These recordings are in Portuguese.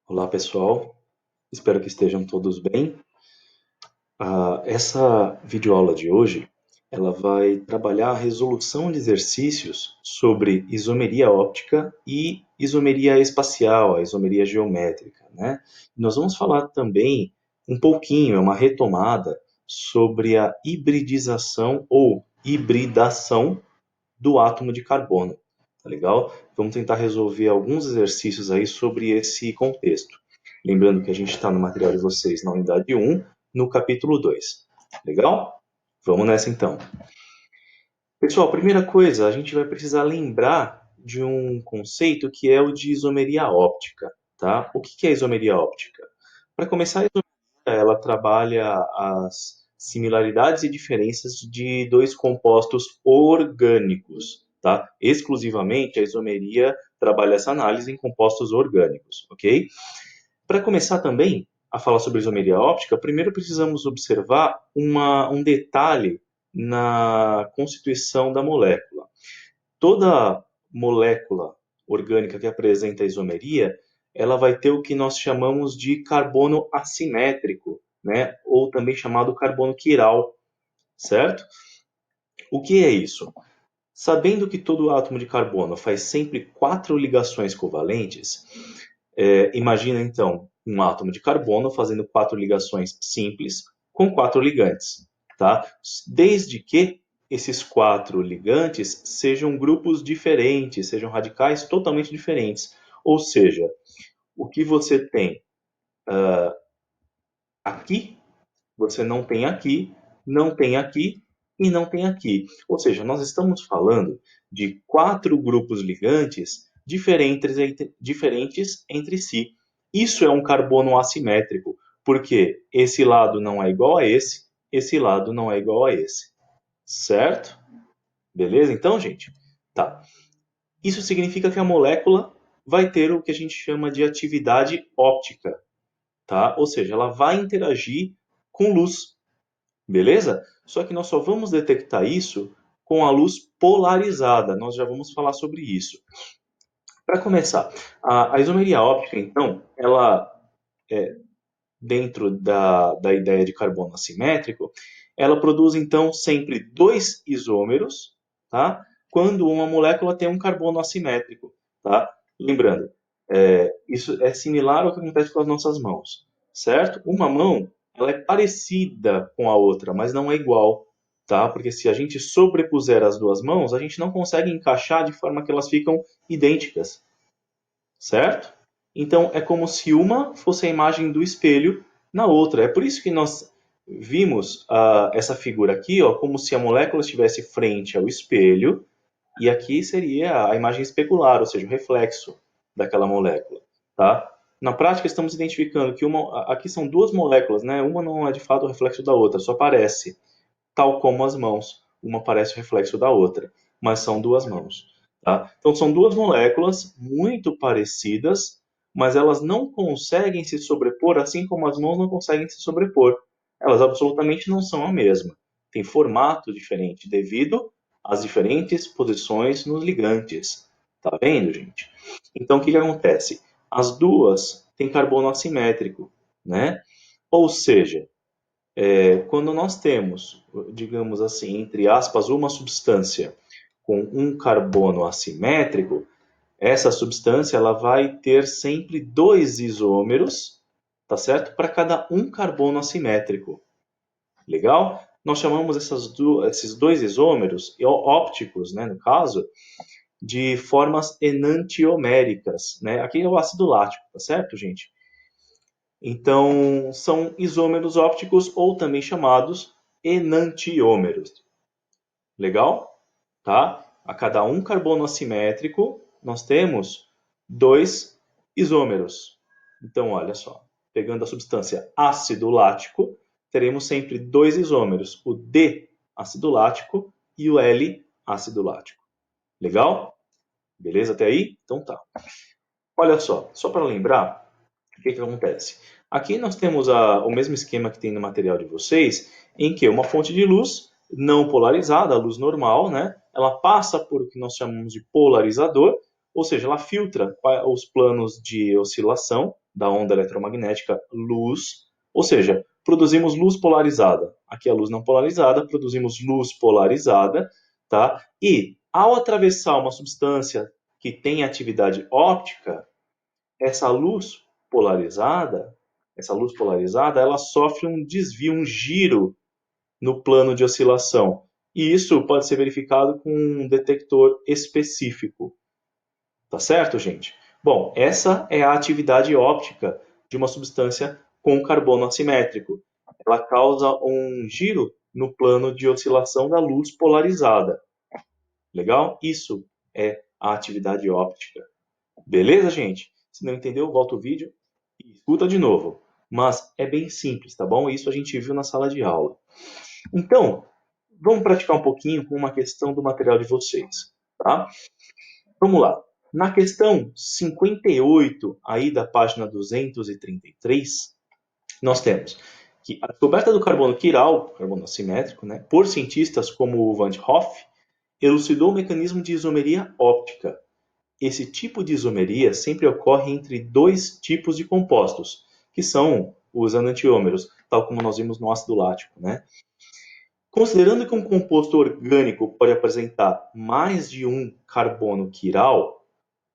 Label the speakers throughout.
Speaker 1: Olá pessoal, espero que estejam todos bem. Essa videoaula de hoje, ela vai trabalhar a resolução de exercícios sobre isomeria óptica e isomeria espacial, a isomeria geométrica, né? Nós vamos falar também um pouquinho, é uma retomada, sobre a hibridização ou hibridação do átomo de carbono, tá legal? Vamos tentar resolver alguns exercícios aí sobre esse contexto. Lembrando que a gente está no material de vocês na unidade 1, no capítulo 2. Legal? Vamos nessa então. Pessoal, primeira coisa, a gente vai precisar lembrar de um conceito que é o de isomeria óptica, tá? O que é isomeria óptica? Para começar, a isomeria, ela trabalha as similaridades e diferenças de dois compostos orgânicos, tá? Exclusivamente a isomeria trabalha essa análise em compostos orgânicos, ok? Para começar também a falar sobre isomeria óptica, primeiro precisamos observar um detalhe na constituição da molécula. Toda molécula orgânica que apresenta isomeria, ela vai ter o que nós chamamos de carbono assimétrico, né? Ou também chamado carbono quiral, certo? O que é isso? Sabendo que todo átomo de carbono faz sempre 4 ligações covalentes, imagina então um átomo de carbono fazendo 4 ligações simples com 4 ligantes, tá? Desde que esses 4 ligantes sejam grupos diferentes, sejam radicais totalmente diferentes. Ou seja, o que você tem aqui, você não tem aqui, não tem aqui e não tem aqui. Ou seja, nós estamos falando de 4 grupos ligantes diferentes entre si. Isso é um carbono assimétrico, porque esse lado não é igual a esse lado não é igual a esse. Certo? Beleza? Então, gente, tá. Isso significa que a molécula vai ter o que a gente chama de atividade óptica, tá? Ou seja, ela vai interagir com luz. Beleza? Só que nós só vamos detectar isso com a luz polarizada. Nós já vamos falar sobre isso. Para começar, a isomeria óptica, então, ela, dentro da ideia de carbono assimétrico, ela produz, então, sempre dois isômeros, tá? Quando uma molécula tem um carbono assimétrico, tá? Lembrando, isso é similar ao que acontece com as nossas mãos, certo? Uma mão, ela é parecida com a outra, mas não é igual, tá? Porque se a gente sobrepuser as duas mãos, a gente não consegue encaixar de forma que elas ficam idênticas, certo? Então é como se uma fosse a imagem do espelho na outra. É por isso que nós vimos essa figura aqui, ó, como se a molécula estivesse frente ao espelho e aqui seria a imagem especular, ou seja, o reflexo daquela molécula, tá? Na prática, estamos identificando que aqui são duas moléculas, né? Uma não é de fato o reflexo da outra, só parece, tal como as mãos. Uma parece o reflexo da outra, mas são duas mãos, tá? Então, são duas moléculas muito parecidas, mas elas não conseguem se sobrepor, assim como as mãos não conseguem se sobrepor. Elas absolutamente não são a mesma. Tem formato diferente devido às diferentes posições nos ligantes. Tá vendo, gente? Então, o que acontece? As duas têm carbono assimétrico, né? Ou seja, quando nós temos, digamos assim, entre aspas, uma substância com um carbono assimétrico, essa substância ela vai ter sempre dois isômeros, tá certo? Para cada um carbono assimétrico. Legal? Nós chamamos esses dois isômeros, ópticos, né, no caso, de formas enantioméricas, né? Aqui é o ácido lático, tá certo, gente? Então, são isômeros ópticos ou também chamados enantiômeros. Legal? Tá? A cada um carbono assimétrico, nós temos dois isômeros. Então, olha só. Pegando a substância ácido lático, teremos sempre dois isômeros, o D ácido lático e o L ácido lático. Legal? Beleza até aí? Então tá. Olha só para lembrar, o que acontece? Aqui nós temos o mesmo esquema que tem no material de vocês, em que uma fonte de luz não polarizada, a luz normal, né? Ela passa por o que nós chamamos de polarizador, ou seja, ela filtra os planos de oscilação, da onda eletromagnética, luz, ou seja, produzimos luz polarizada. Aqui é a luz não polarizada, produzimos luz polarizada, tá? E ao atravessar uma substância que tem atividade óptica, essa luz polarizada, ela sofre um desvio, um giro no plano de oscilação. E isso pode ser verificado com um detector específico. Tá certo, gente? Bom, essa é a atividade óptica de uma substância com carbono assimétrico. Ela causa um giro no plano de oscilação da luz polarizada. Legal? Isso é a atividade óptica. Beleza, gente? Se não entendeu, volta o vídeo e escuta de novo. Mas é bem simples, tá bom? Isso a gente viu na sala de aula. Então, vamos praticar um pouquinho com uma questão do material de vocês, tá? Vamos lá. Na questão 58, aí da página 233, nós temos que a descoberta do carbono quiral, carbono assimétrico, né, por cientistas como o Van 't Hoff, elucidou o mecanismo de isomeria óptica. Esse tipo de isomeria sempre ocorre entre dois tipos de compostos, que são os enantiômeros, tal como nós vimos no ácido lático, né? Considerando que um composto orgânico pode apresentar mais de um carbono quiral,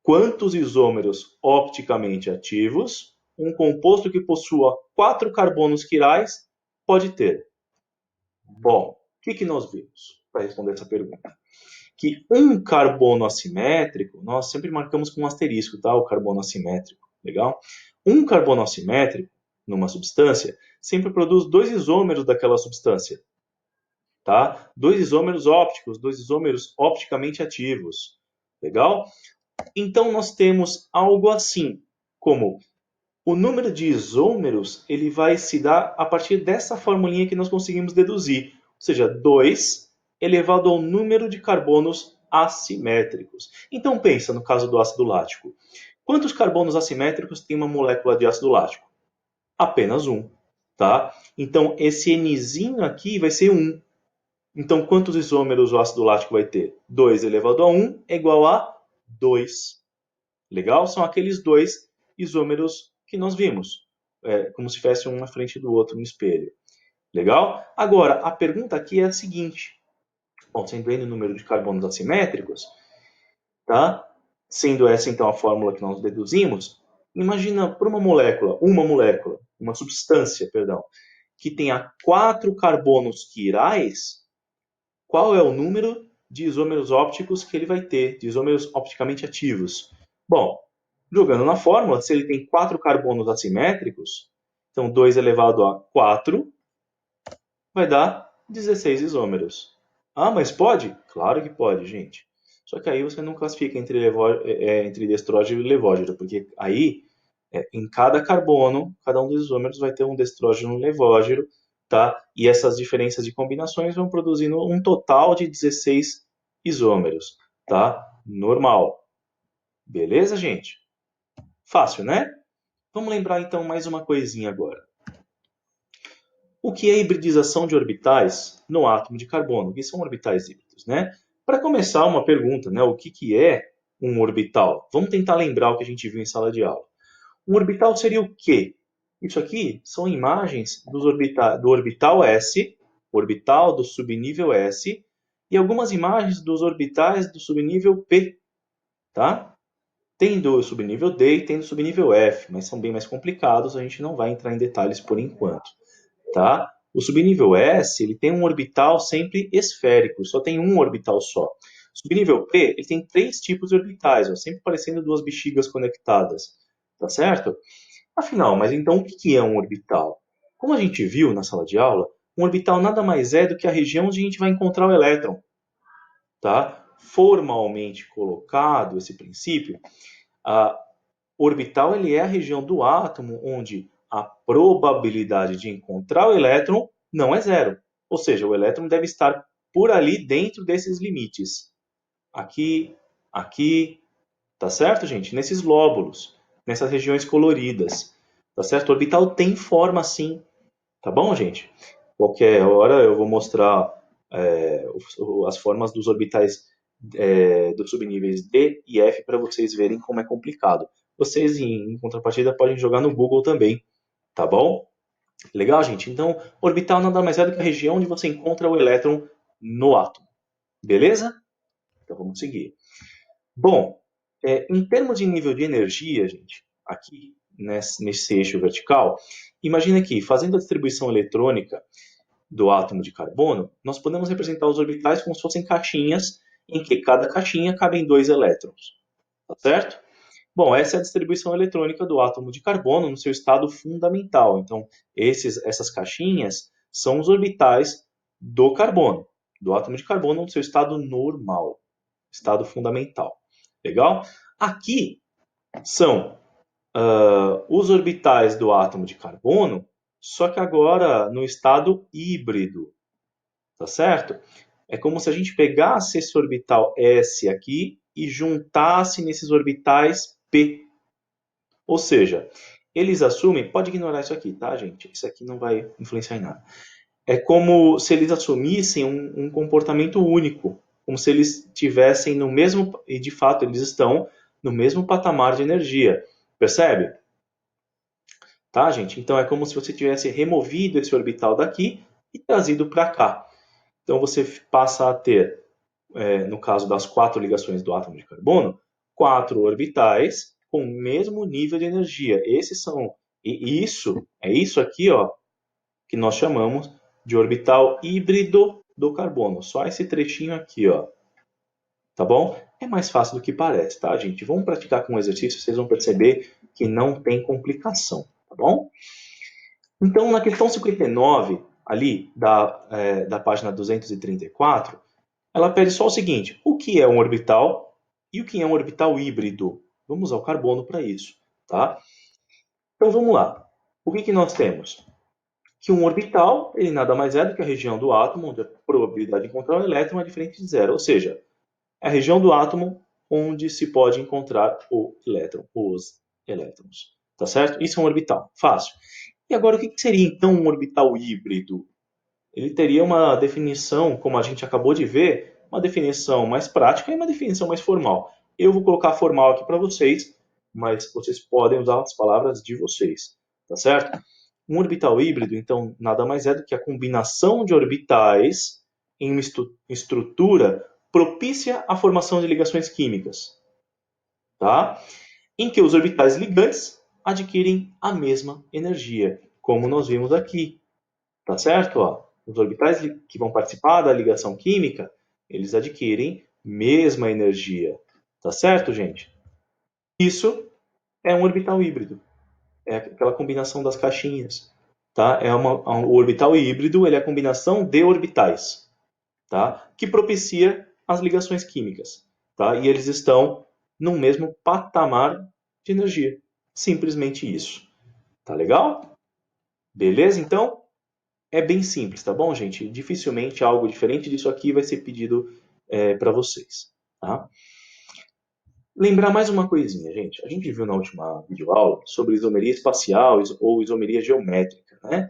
Speaker 1: quantos isômeros opticamente ativos um composto que possua 4 carbonos quirais pode ter? Bom, o que nós vimos para responder essa pergunta? Que um carbono assimétrico, nós sempre marcamos com um asterisco, tá? O carbono assimétrico, legal? Um carbono assimétrico, numa substância, sempre produz 2 isômeros daquela substância, tá? 2 isômeros ópticos, 2 isômeros opticamente ativos, legal? Então, nós temos algo assim, como o número de isômeros ele vai se dar a partir dessa formulinha que nós conseguimos deduzir, ou seja, 2 elevado ao número de carbonos assimétricos. Então, pensa no caso do ácido lático. Quantos carbonos assimétricos tem uma molécula de ácido lático? Apenas um, tá? Então, esse Nzinho aqui vai ser 1. Então, quantos isômeros o ácido lático vai ter? 2 elevado a 1 é igual a 2. Legal? São aqueles 2 isômeros que nós vimos, como se fosse um na frente do outro no espelho. Legal? Agora, a pergunta aqui é a seguinte. Bom, sendo N o número de carbonos assimétricos, tá? Sendo essa então a fórmula que nós deduzimos, imagina para uma substância, perdão, que tenha 4 carbonos quirais, qual é o número de isômeros ópticos que ele vai ter, de isômeros opticamente ativos? Bom, jogando na fórmula, se ele tem 4 carbonos assimétricos, então 2 elevado a 4 vai dar 16 isômeros. Ah, mas pode? Claro que pode, gente. Só que aí você não classifica entre destrógeno e levógeno, porque aí, em cada carbono, cada um dos isômeros vai ter um destrógeno e um levógeno, tá? E essas diferenças de combinações vão produzindo um total de 16 isômeros, tá? Normal. Beleza, gente? Fácil, né? Vamos lembrar então mais uma coisinha agora. O que é hibridização de orbitais no átomo de carbono? O que são orbitais híbridos, né? Para começar, uma pergunta, né? O que é um orbital? Vamos tentar lembrar o que a gente viu em sala de aula. Um orbital seria o quê? Isso aqui são imagens do orbital S, orbital do subnível S, e algumas imagens dos orbitais do subnível P, tá? Tem do subnível D e tem do subnível F, mas são bem mais complicados, a gente não vai entrar em detalhes por enquanto, tá? O subnível S ele tem um orbital sempre esférico, só tem um orbital só. O subnível P ele tem 3 tipos de orbitais, ó, sempre parecendo duas bexigas conectadas, tá certo? Afinal, mas então o que é um orbital? Como a gente viu na sala de aula, um orbital nada mais é do que a região onde a gente vai encontrar o elétron, tá? Formalmente colocado esse princípio, a orbital ele é a região do átomo onde a probabilidade de encontrar o elétron não é zero. Ou seja, o elétron deve estar por ali dentro desses limites. Aqui, aqui, tá certo, gente? Nesses lóbulos, nessas regiões coloridas. Tá certo? O orbital tem forma assim. Tá bom, gente? Qualquer hora eu vou mostrar as formas dos orbitais dos subníveis D e F para vocês verem como é complicado. vocês, em contrapartida, podem jogar no Google também, tá bom? Legal, gente? Então, orbital nada mais é do que a região onde você encontra o elétron no átomo. Beleza? Então, vamos seguir. Bom, em termos de nível de energia, gente, aqui nesse eixo vertical, imagina que, fazendo a distribuição eletrônica do átomo de carbono, nós podemos representar os orbitais como se fossem caixinhas, em que cada caixinha cabem 2 elétrons. Tá certo? Bom, essa é a distribuição eletrônica do átomo de carbono no seu estado fundamental. Então, essas caixinhas são os orbitais do carbono, do átomo de carbono no seu estado normal, estado fundamental. Legal? Aqui são os orbitais do átomo de carbono, só que agora no estado híbrido. Tá certo? É como se a gente pegasse esse orbital S aqui e juntasse nesses orbitais P. Ou seja, eles assumem, pode ignorar isso aqui, tá, gente? Isso aqui não vai influenciar em nada. É como se eles assumissem um comportamento único, como se eles tivessem no mesmo, e de fato eles estão no mesmo patamar de energia. Percebe? Tá, gente? Então é como se você tivesse removido esse orbital daqui e trazido para cá. Então você passa a ter, no caso das 4 ligações do átomo de carbono, 4 orbitais com o mesmo nível de energia. Esses são, e isso aqui, ó, que nós chamamos de orbital híbrido do carbono. Só esse trechinho aqui, ó. Tá bom? É mais fácil do que parece, tá, gente? Vamos praticar com o exercício, vocês vão perceber que não tem complicação, tá bom? Então, na questão 59, ali da página 234, ela pede só o seguinte: o que é um orbital e o que é um orbital híbrido? Vamos usar o carbono para isso, tá? Então vamos lá. O que nós temos? Que um orbital, ele nada mais é do que a região do átomo onde a probabilidade de encontrar um elétron é diferente de zero, ou seja, é a região do átomo onde se pode encontrar o elétron, os elétrons, tá certo? Isso é um orbital, fácil. E agora o que seria então um orbital híbrido? Ele teria uma definição, como a gente acabou de ver, uma definição mais prática e uma definição mais formal. Eu vou colocar formal aqui para vocês, mas vocês podem usar as palavras de vocês, tá certo? Um orbital híbrido, então, nada mais é do que a combinação de orbitais em uma estrutura propícia à formação de ligações químicas, tá? Em que os orbitais ligantes adquirem a mesma energia, como nós vimos aqui. Tá certo? Ó, os orbitais que vão participar da ligação química, eles adquirem mesma energia. Tá certo, gente? Isso é um orbital híbrido. É aquela combinação das caixinhas. Tá? O orbital híbrido ele é a combinação de orbitais, tá? Que propicia as ligações químicas. Tá? E eles estão no mesmo patamar de energia. Simplesmente isso. Tá legal? Beleza, então? É bem simples, tá bom, gente? Dificilmente algo diferente disso aqui vai ser pedido para vocês. Tá? Lembrar mais uma coisinha, gente. A gente viu na última videoaula sobre isomeria espacial ou isomeria geométrica, né?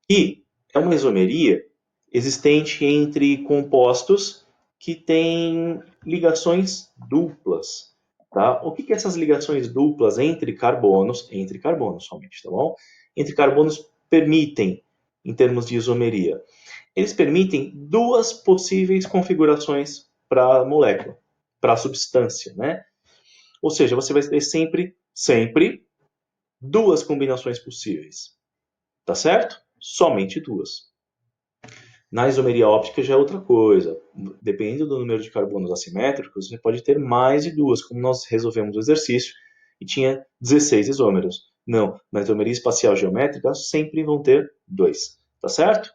Speaker 1: E é uma isomeria existente entre compostos que têm ligações duplas. Tá? O que essas ligações duplas entre carbonos somente, tá bom? Entre carbonos permitem em termos de isomeria? Eles permitem duas possíveis configurações para a molécula, para a substância, né? Ou seja, você vai ter sempre duas combinações possíveis, tá certo? Somente duas. Na isomeria óptica já é outra coisa. Dependendo do número de carbonos assimétricos, você pode ter mais de duas, como nós resolvemos o exercício e tinha 16 isômeros. Não, na isomeria espacial geométrica sempre vão ter dois, tá certo?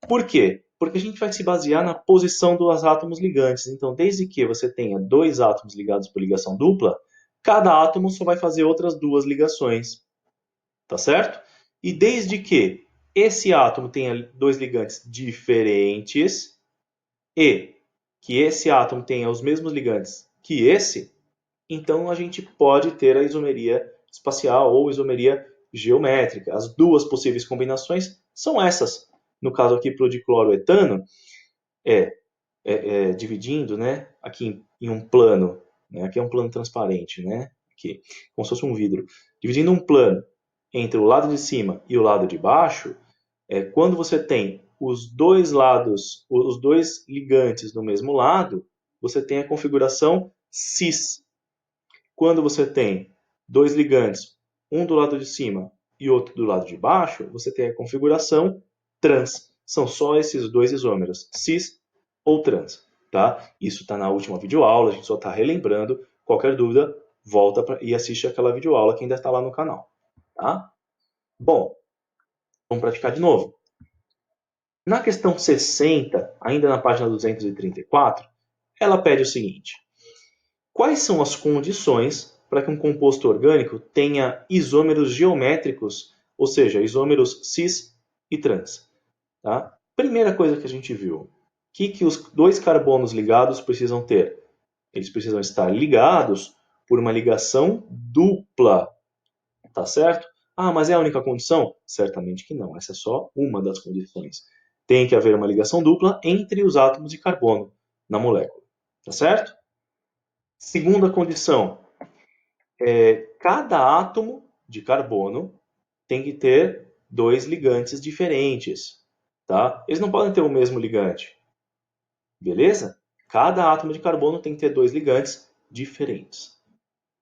Speaker 1: Por quê? Porque a gente vai se basear na posição dos átomos ligantes. Então, desde que você tenha dois átomos ligados por ligação dupla, cada átomo só vai fazer outras duas ligações. Tá certo? E desde que esse átomo tenha dois ligantes diferentes e que esse átomo tenha os mesmos ligantes que esse, então a gente pode ter a isomeria espacial ou isomeria geométrica. As duas possíveis combinações são essas. No caso aqui para o dicloroetano, dividindo, né, aqui em um plano, né, aqui é um plano transparente, né, aqui, como se fosse um vidro, dividindo um plano entre o lado de cima e o lado de baixo, quando você tem os dois lados, os dois ligantes no mesmo lado, você tem a configuração cis. Quando você tem dois ligantes, um do lado de cima e outro do lado de baixo, você tem a configuração trans. São só esses dois isômeros, cis ou trans. Tá? Isso está na última videoaula, a gente só está relembrando. Qualquer dúvida, volta e assiste aquela videoaula que ainda está lá no canal. Tá? Bom, vamos praticar de novo. Na questão 60, ainda na página 234, ela pede o seguinte: quais são as condições para que um composto orgânico tenha isômeros geométricos, ou seja, isômeros cis e trans? Tá? Primeira coisa que a gente viu, o que os dois carbonos ligados precisam ter? Eles precisam estar ligados por uma ligação dupla, tá certo? Ah, mas é a única condição? Certamente que não, essa é só uma das condições. Tem que haver uma ligação dupla entre os átomos de carbono na molécula, tá certo? Segunda condição, cada átomo de carbono tem que ter dois ligantes diferentes, tá? Eles não podem ter o mesmo ligante, beleza? Cada átomo de carbono tem que ter dois ligantes diferentes.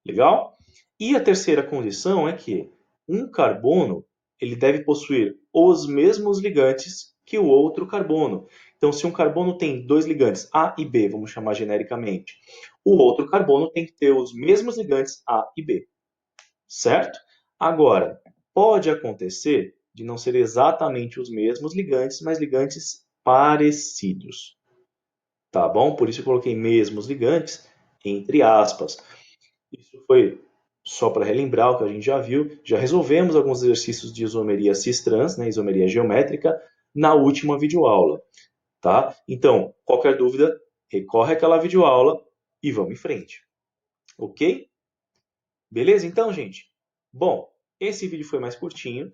Speaker 1: Legal? E a terceira condição é que um carbono ele deve possuir os mesmos ligantes que o outro carbono. Então, se um carbono tem dois ligantes A e B, vamos chamar genericamente, o outro carbono tem que ter os mesmos ligantes A e B. Certo? Agora, pode acontecer de não ser exatamente os mesmos ligantes, mas ligantes parecidos. Tá bom? Por isso eu coloquei mesmos ligantes entre aspas. Isso foi só para relembrar o que a gente já viu. Já resolvemos alguns exercícios de isomeria cis-trans, né, isomeria geométrica, na última videoaula. Tá? Então, qualquer dúvida, recorre àquela videoaula e vamos em frente. Ok? Beleza então, gente? Bom, esse vídeo foi mais curtinho.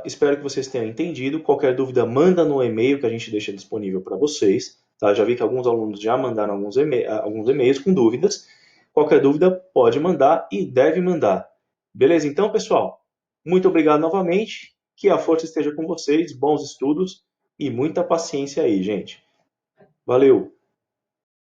Speaker 1: Espero que vocês tenham entendido. Qualquer dúvida, manda no e-mail que a gente deixa disponível para vocês. Tá? Já vi que alguns alunos já mandaram alguns e-mails com dúvidas. Qualquer dúvida, pode mandar e deve mandar. Beleza? Então, pessoal, muito obrigado novamente. Que a força esteja com vocês. Bons estudos e muita paciência aí, gente. Valeu!